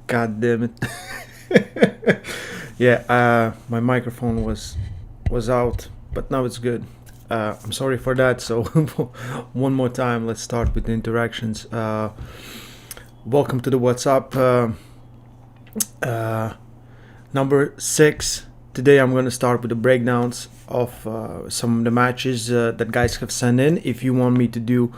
God damn it. Yeah, my microphone was out, but now it's good. I'm sorry for that. So one more time, let's start with the interactions. Welcome to the WhatsApp number 6. Today I'm going to start with the breakdowns of some of the matches that guys have sent in. If you want me to do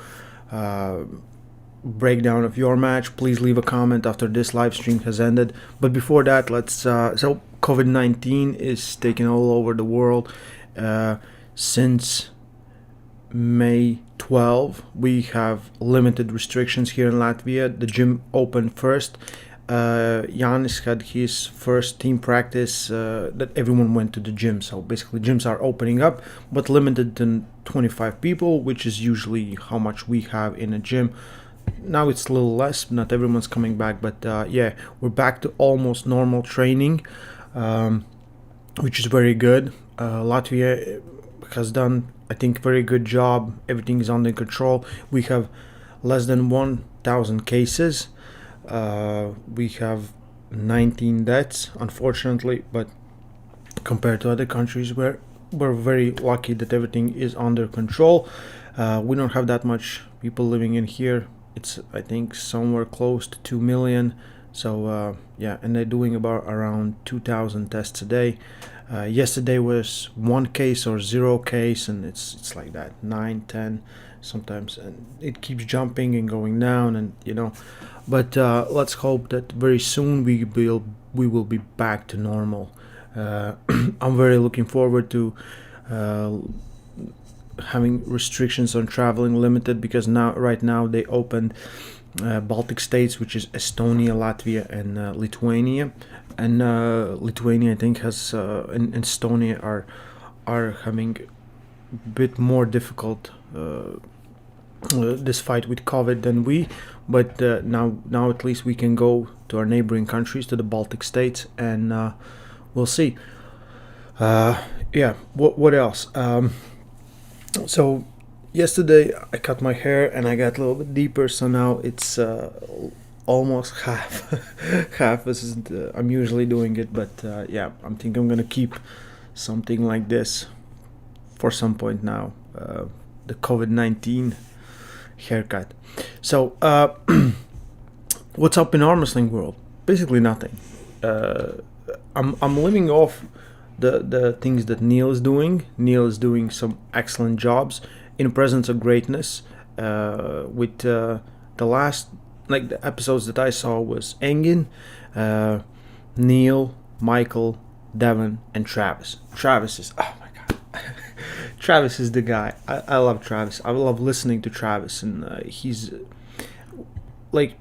breakdown of your match, please leave a comment after this live stream has ended. But before that, let's so COVID-19 is taking all over the world. Since May 12, we have limited restrictions here in Latvia. The gym opened first. Yanis had his first team practice that everyone went to the gym. So basically gyms are opening up, but limited to 25 people, which is usually how much we have in a gym. Now it's a little less, not everyone's coming back, but yeah, we're back to almost normal training, which is very good. Latvia has done, I think, very good job. Everything is under control. We have less than 1,000 cases. We have 19 deaths, unfortunately, but compared to other countries, we're very lucky that everything is under control. We don't have that much people living in here. It's, I think, somewhere close to 2 million. So yeah, and they're doing about around 2,000 tests a day. Yesterday was 1 case or 0 case, and it's like that, 9, 10 sometimes, and it keeps jumping and going down, and you know. But let's hope that very soon we will be back to normal. I'm very looking forward to having restrictions on traveling limited, because right now they opened Baltic states, which is Estonia, Latvia, and Lithuania. And Lithuania, I think, has and Estonia are having a bit more difficult this fight with COVID than we. But now at least we can go to our neighboring countries, to the Baltic states, and we'll see. Yeah, what else? So yesterday I cut my hair and I got a little bit deeper, so now it's almost half as I'm usually doing it. But yeah, I think I'm gonna keep something like this for some point now. The COVID-19 haircut. So what's up in arm wrestling world? Basically nothing. I'm living off the things that Neil is doing. Neil is doing some excellent jobs in presence of greatness. With the last, like, the episodes that I saw was Engin, Neil, Michael, Devon, and Travis. Travis is, oh my god, Travis is the guy. I love Travis. I love listening to Travis, and he's like,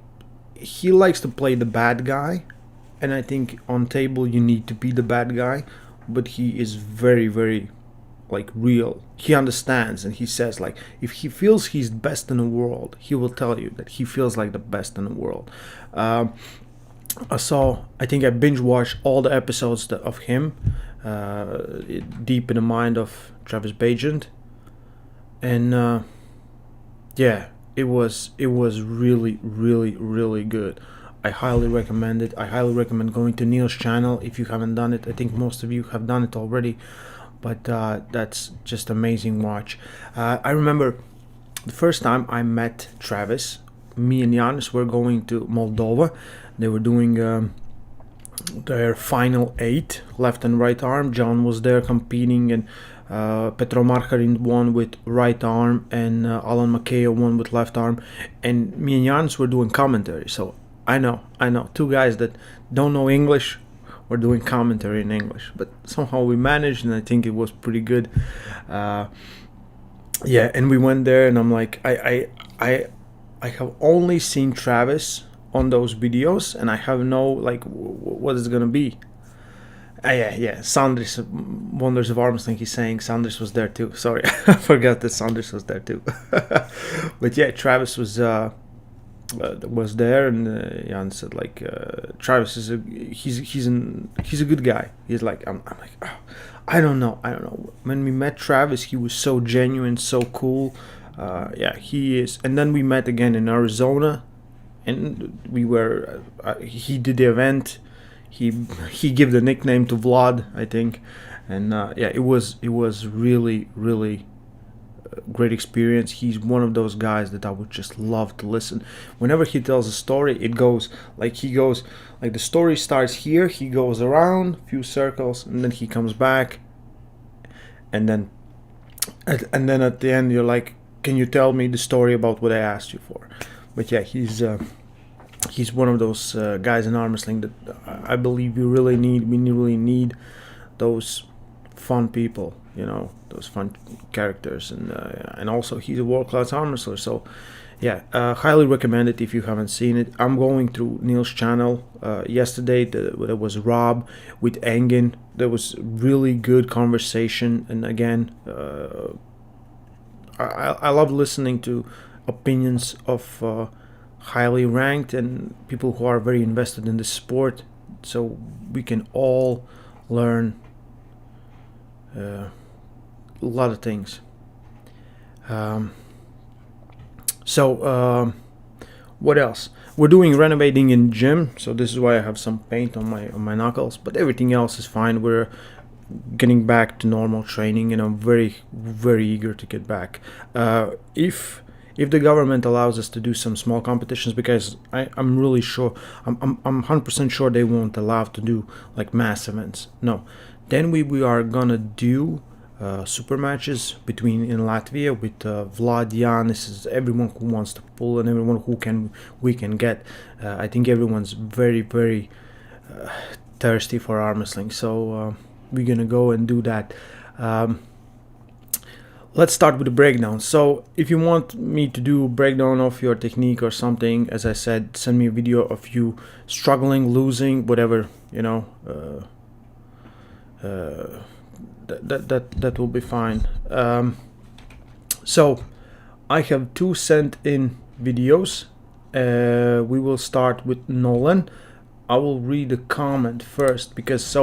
he likes to play the bad guy, and I think on table you need to be the bad guy. But he is very, very, like, real. He understands, and he says, like, if he feels he's best in the world, he will tell you that he feels like the best in the world. I think I binge watched all the episodes of him, Deep in the Mind of Travis Bajent, and yeah, it was really, really, really good. I highly recommend it. I highly recommend going to Neil's channel if you haven't done it. I think most of you have done it already, but that's just amazing watch. I remember the first time I met Travis, me and Yanis were going to Moldova. They were doing their final 8, left and right arm. John was there competing, and Petro Marharin won with right arm, and Alan Makeo won with left arm. And me and Yanis were doing commentary. So I know, 2 guys that don't know English were doing commentary in English, but somehow we managed, and I think it was pretty good. Yeah, and we went there, and I'm like, I have only seen Travis on those videos, and I have no, like, what is it gonna be. Yeah, Sandris, Wonders of Arm Wrestling, he's saying Sandris was there too. Sorry, I forgot that Sandris was there too. But yeah, Travis was there, and Jan said, like, Travis is he's a good guy. He's like, I'm like, oh, I don't know. When we met Travis, he was so genuine, so cool. Yeah, he is. And then we met again in Arizona, and we were he did the event. He gave the nickname to Vlad, I think, and yeah, it was really great experience. He's one of those guys that I would just love to listen. Whenever he tells a story, it goes like the story starts here, he goes around a few circles, and then he comes back, and then at the end you're like, can you tell me the story about what I asked you for? But yeah, he's one of those guys in arm wrestling that I believe we really need those fun people, those fun characters, and also he's a world-class arm wrestler. So yeah, highly recommend it if you haven't seen it. I'm going through Neil's channel. Yesterday there was Rob with Engin. There was really good conversation, and again, I love listening to opinions of highly ranked and people who are very invested in the sport, so we can all learn a lot of things. What else? We're doing renovating in gym, so this is why I have some paint on my knuckles, but everything else is fine. We're getting back to normal training, and I'm very eager to get back. If the government allows us to do some small competitions, because I'm really sure, I'm 100% sure they won't allow to do like mass events. No, then we are gonna do super matches in Latvia with Vlad, Yanis, everyone who wants to pull, and everyone we can get. I think everyone's very thirsty for arm wrestling, so we're gonna go and do that. Let's start with the breakdown. So if you want me to do a breakdown of your technique or something, as I said, send me a video of you struggling, losing, whatever, that will be fine. So I have 2 sent in videos. We will start with Nolan. I will read the comment first because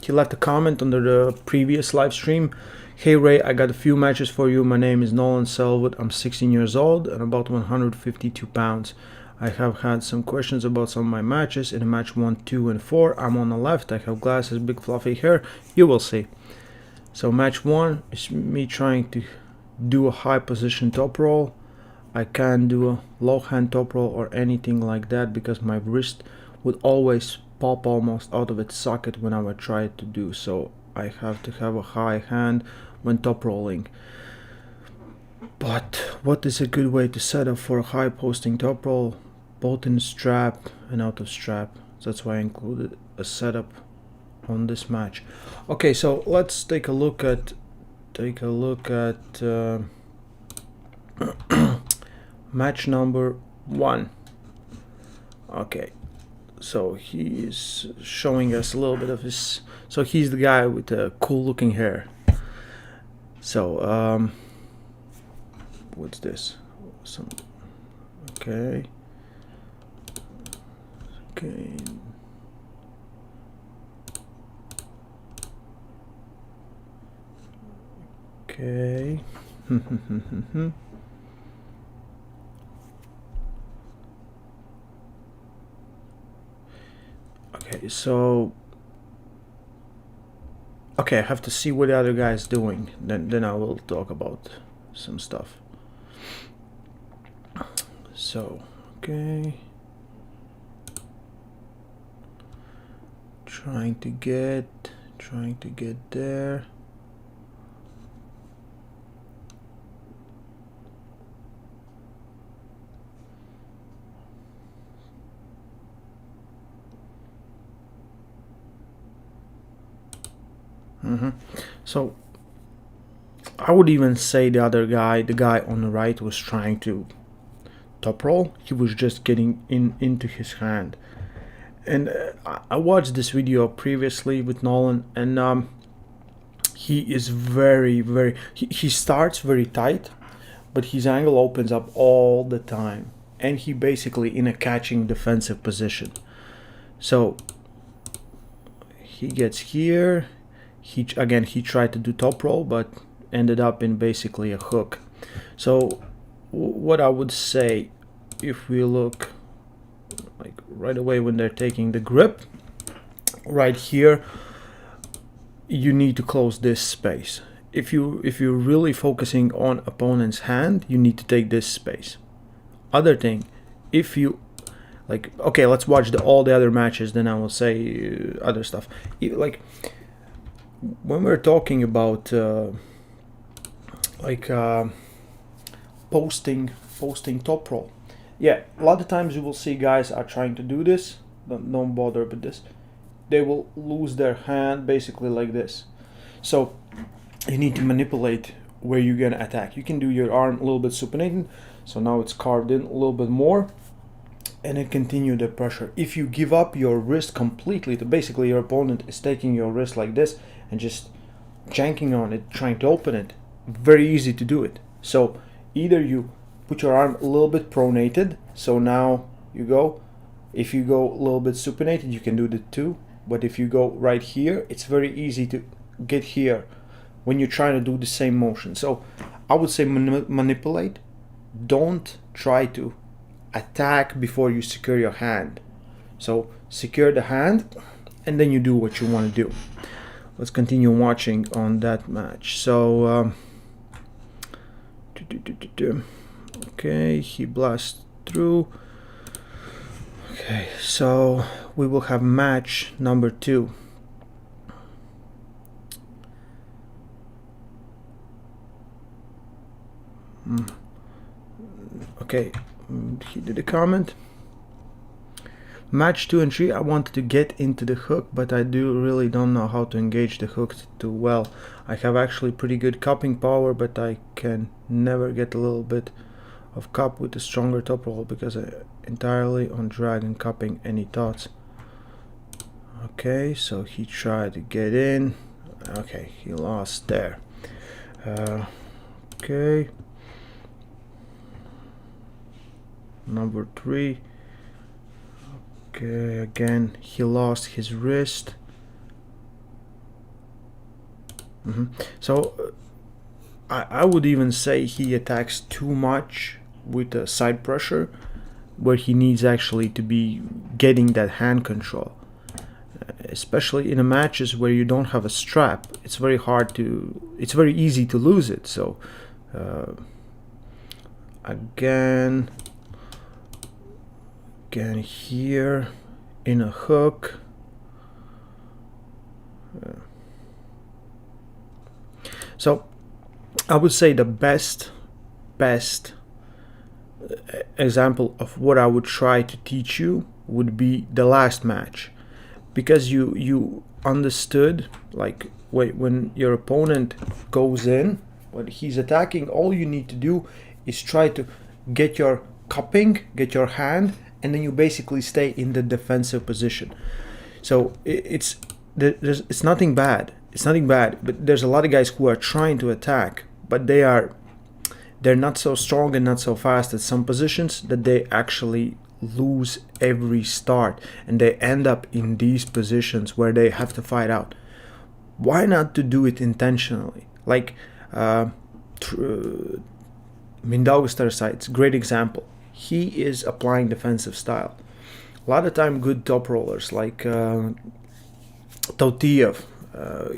he left a comment under the previous live stream. Hey Ray, I got a few matches for you. My name is Nolan Selwood. I'm 16 years old and about 152 pounds. I have had some questions about some of my matches. In match 1, 2, and 4, I'm on the left. I have glasses, big fluffy hair. You will see. So match 1 is me trying to do a high position top roll. I can't do a low hand top roll or anything like that because my wrist would always pop almost out of its socket when I would try to do so. I have to have a high hand when top rolling. But what is a good way to set up for a high posting top roll, both in strap and out of strap? So that's why I included a setup on this match. Okay, so let's take a look at match number 1. Okay, so he is showing us a little bit of his. So he's the guy with the cool looking hair. So what's this? Okay. Okay, so I have to see what the other guy is doing. Then I will talk about some stuff. So, okay. Trying to get there. So I would even say the other guy, the guy on the right, was trying to top roll. He was just getting into his hand. And I watched this video previously with Nolan, and he is he starts very tight, but his angle opens up all the time, and he basically in a catching defensive position. So he gets here. He tried to do top roll, but ended up in basically a hook. So what I would say, if we look like right away when they're taking the grip, right here, you need to close this space. If you're really focusing on opponent's hand, you need to take this space. Other thing, if you like, okay, let's watch all the other matches, then I will say other stuff. Like when we're talking about posting top roll, yeah, a lot of times you will see guys are trying to do this. Don't bother with this. They will lose their hand basically like this. So you need to manipulate where you're gonna attack. You can do your arm a little bit supinated, so now it's carved in a little bit more, and then continue the pressure. If you give up your wrist completely, to basically your opponent is taking your wrist like this and just janking on it, trying to open it, very easy to do it. So either you put your arm a little bit pronated, so now you go. If you go a little bit supinated, you can do the two. But if you go right here, it's very easy to get here when you're trying to do the same motion. So I would say manipulate. Don't try to attack before you secure your hand. So secure the hand and then you do what you want to do. Let's continue watching on that match. So okay, he blasts through. Okay, so we will have match number 2. Okay, he did a comment. Match 2 and 3, I wanted to get into the hook, but I really don't know how to engage the hook too well. I have actually pretty good cupping power, but I can never get a little bit of cup with a stronger top roll because I entirely on drag and cupping. Any thoughts? Okay, so he tried to get in. Okay, he lost there. Okay, number 3. Okay, again he lost his wrist. So I would even say he attacks too much with the side pressure, where he needs actually to be getting that hand control. Especially in the matches where you don't have a strap, it's very easy to lose it. So again here in a hook. So I would say the best example of what I would try to teach you would be the last match, because you understood, like, when your opponent goes in, when he's attacking, all you need to do is try to get your cupping, get your hand, and then you basically stay in the defensive position. So it's nothing bad. It's nothing bad, but there's a lot of guys who are trying to attack, but they're not so strong and not so fast at some positions that they actually lose every start, and they end up in these positions where they have to fight out. Why not to do it intentionally? Like Mindaugas sides, great example. He is applying defensive style. A lot of time good top rollers like Tautiev,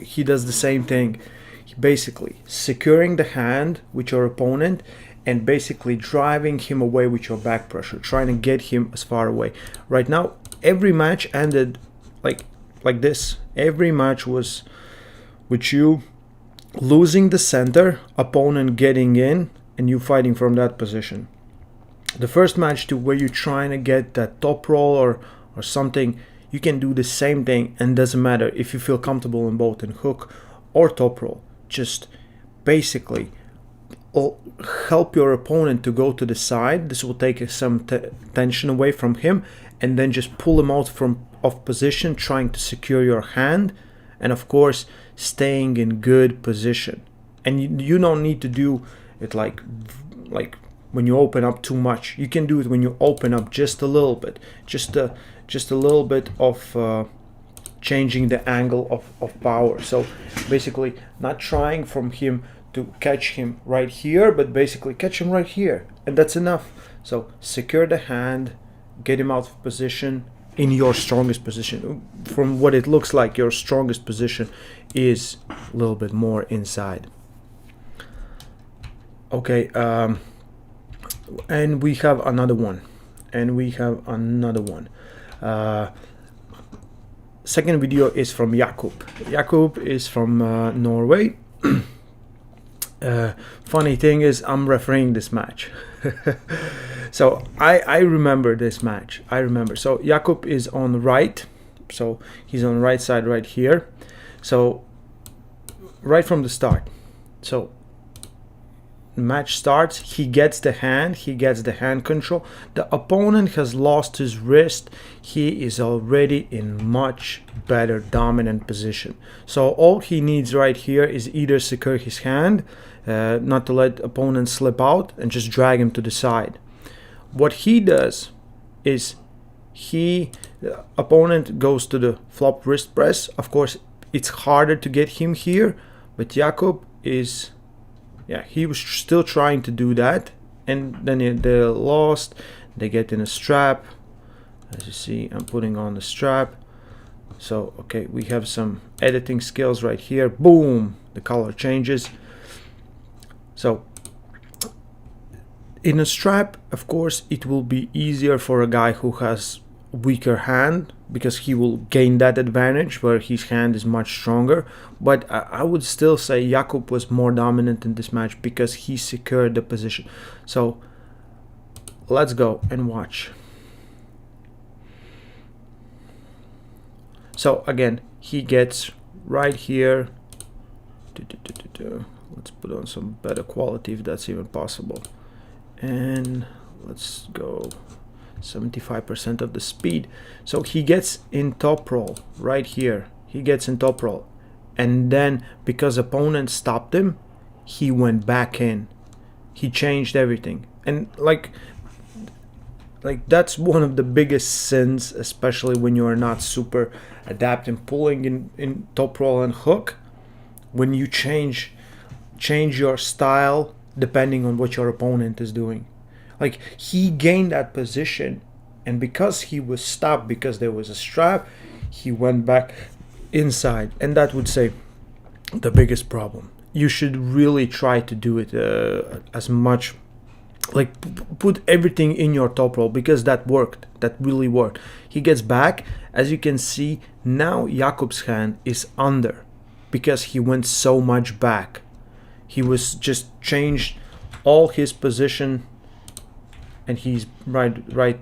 he does the same thing. He basically securing the hand with your opponent and basically driving him away with your back pressure, trying to get him as far away. Right now, every match ended like this. Every match was with you losing the center, opponent getting in, and you fighting from that position. The first match too, where you're trying to get that top roll or something, you can do the same thing, and doesn't matter if you feel comfortable in both, in hook or top roll. Just basically help your opponent to go to the side. This will take some tension away from him, and then just pull him out of position, trying to secure your hand, and of course staying in good position. And you don't need to do it like when you open up too much. You can do it when you open up just a little bit, just a little bit of changing the angle of power. So basically not trying from him to catch him right here, but basically catch him right here, and that's enough. So secure the hand, get him out of position in your strongest position. From what it looks like, your strongest position is a little bit more inside. Okay, and we have another one. Second video is from Jakub. Jakub is from Norway. Funny thing is, I'm refereeing this match. So I remember this match. So Jakub is on the right. So he's on the right side right here. So right from the start. So match starts, he gets the hand control. The opponent has lost his wrist. He is already in much better dominant position. So all he needs right here is either secure his hand, not to let opponent slip out, and just drag him to the side. What he does is the opponent goes to the flop wrist press. Of course, it's harder to get him here, but Jakub is, he was still trying to do that, and then they lost. They get in a strap. As you see, I'm putting on the strap. So, okay, we have some editing skills right here. Boom, the color changes. So, in a strap, of course, it will be easier for a guy who has weaker hand, because he will gain that advantage where his hand is much stronger. But I would still say Jakub was more dominant in this match because he secured the position. So let's go and watch. So again, he gets right here. Let's put on some better quality if that's even possible. And let's go 75% of the speed. So he gets in top roll right here. He gets in top roll, and then because opponent stopped him, he went back in. He changed everything, and like that's one of the biggest sins, especially when you are not super adept in pulling in top roll and hook. When you change your style depending on what your opponent is doing. Like, he gained that position, and because he was stopped, because there was a strap, he went back inside, and that would say the biggest problem. You should really try to do it as much, like put everything in your top roll, because that worked. That really worked. He gets back. As you can see, now Jakub's hand is under because he went so much back. He was just changed all his position, and he's right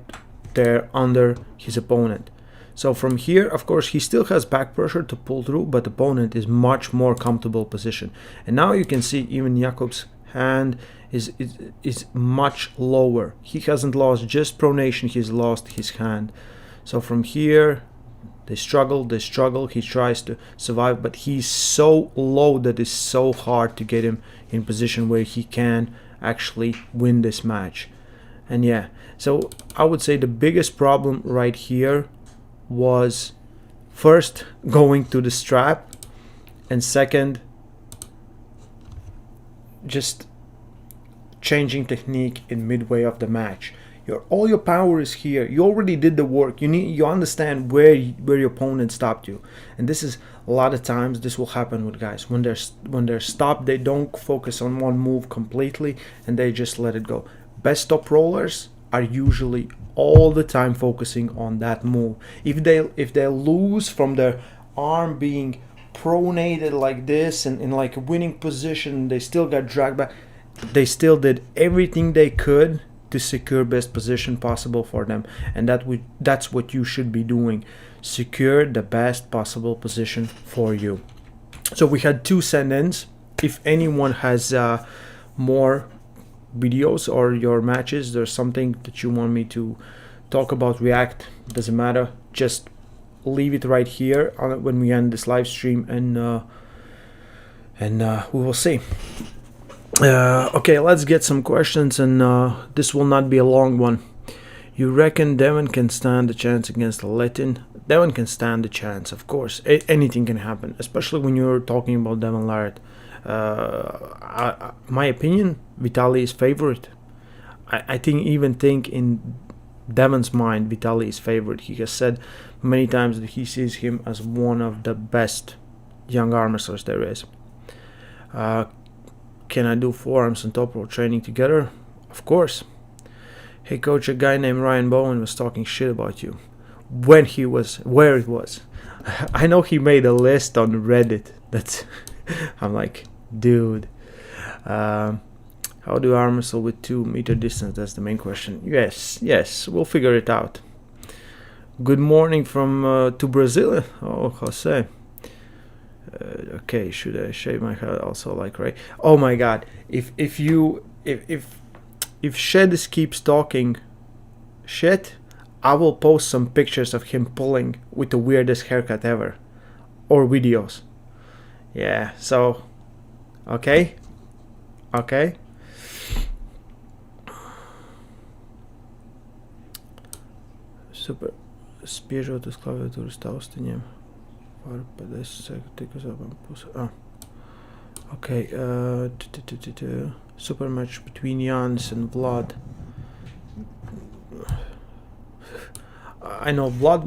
there under his opponent. So from here, of course, he still has back pressure to pull through, but the opponent is much more comfortable position. And now you can see even Jakub's hand is much lower. He hasn't lost just pronation, he's lost his hand. So from here, they struggle, he tries to survive, but he's so low that it's so hard to get him in position where he can actually win this match. And yeah, so I would say the biggest problem right here was first going to the strap, and second just changing technique in midway of the match. All your power is here. You already did the work. You understand where your opponent stopped you, and this is a lot of times this will happen with guys when they're stopped. They don't focus on one move completely, and they just let it go. Best top rollers are usually all the time focusing on that move. If they lose from their arm being pronated like this and in like a winning position, they still got dragged back. They still did everything they could to secure best position possible for them, and that's what you should be doing. Secure the best possible position for you. So we had 2 send-ins. If anyone has more videos or your matches, there's something that you want me to talk about, react, doesn't matter, just leave it right here when we end this live stream, and we will see. Okay, let's get some questions, and this will not be a long one. You reckon Devon can stand a chance against Latin? Devon can stand a chance, of course. Anything can happen, especially when you're talking about Devon Larratt. My opinion, Vitaly is favorite. I think in Devon's mind, Vitaly is favorite. He has said many times that he sees him as one of the best young arm wrestlers there is. Can I do forearms and top rope training together? Of course. Hey coach, a guy named Ryan Bowen was talking shit about you. Where it was. I know he made a list on Reddit. I'm like, dude. How do arm wrestle with 2 meter distance? That's the main question. Yes, we'll figure it out. Good morning from to Brazil. Oh, Jose. Okay, should I shave my head also like Ray? Oh my God! If Shed keeps talking shit, I will post some pictures of him pulling with the weirdest haircut ever, or videos. Yeah. So, okay. Super. Spiežotas klaviatūras taustiņiem. Var tikus abām pusēm. Okay. Super match between Jans and Vlad. I know Vlad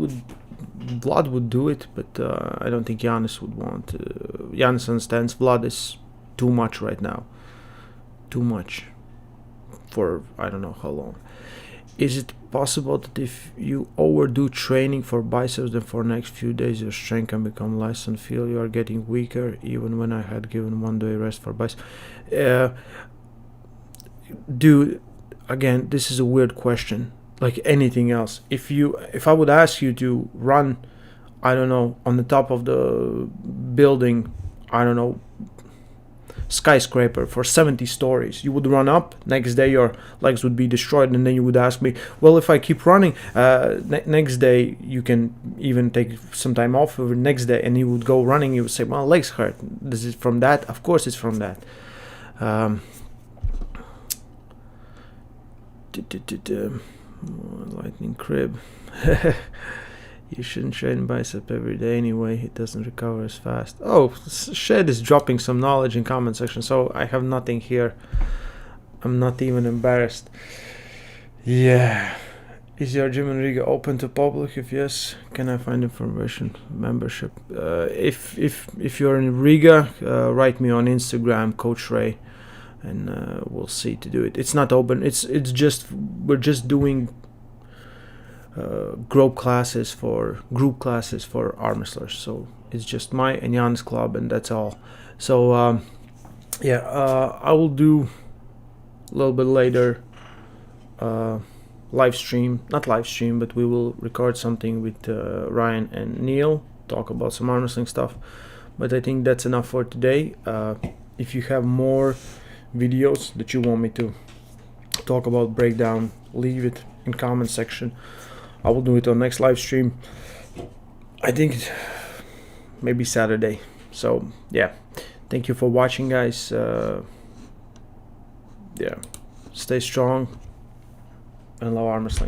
would do it, but I don't think Giannis would want. Giannis understands Vlad is too much right now. Too much. For I don't know how long. Is it possible that if you overdo training for biceps, then for next few days your strength can become less and feel you are getting weaker, even when I had given 1 day rest for biceps? Dude, again, this is a weird question. Like anything else, if I would ask you to run, I don't know, on the top of the building, I don't know, skyscraper for 70 stories, you would run up. Next day your legs would be destroyed, and then you would ask me, well, if I keep running, next day you can even take some time off. Over next day, and you would go running, you would say, my legs hurt. This is from that? Of course it's from that. Lightning crib. You shouldn't train bicep every day anyway. It doesn't recover as fast. Oh, Shed is dropping some knowledge in comment section, so I have nothing here. I'm not even embarrassed. Yeah. Is your gym in Riga open to public? If yes, can I find information? Membership. If you're in Riga, write me on Instagram, Coach Ray, and we'll see to do it. It's not open. We're just doing group classes for arm wrestlers. So it's just my and Jan's club, and that's all. So I will do a little bit later not live stream, but we will record something with Ryan and Neil, talk about some arm wrestling stuff. But I think that's enough for today. If you have more videos that you want me to talk about, breakdown, leave it in comment section. I will do it on next live stream. I think maybe Saturday. So yeah, thank you for watching, guys. Stay strong and love arm wrestling.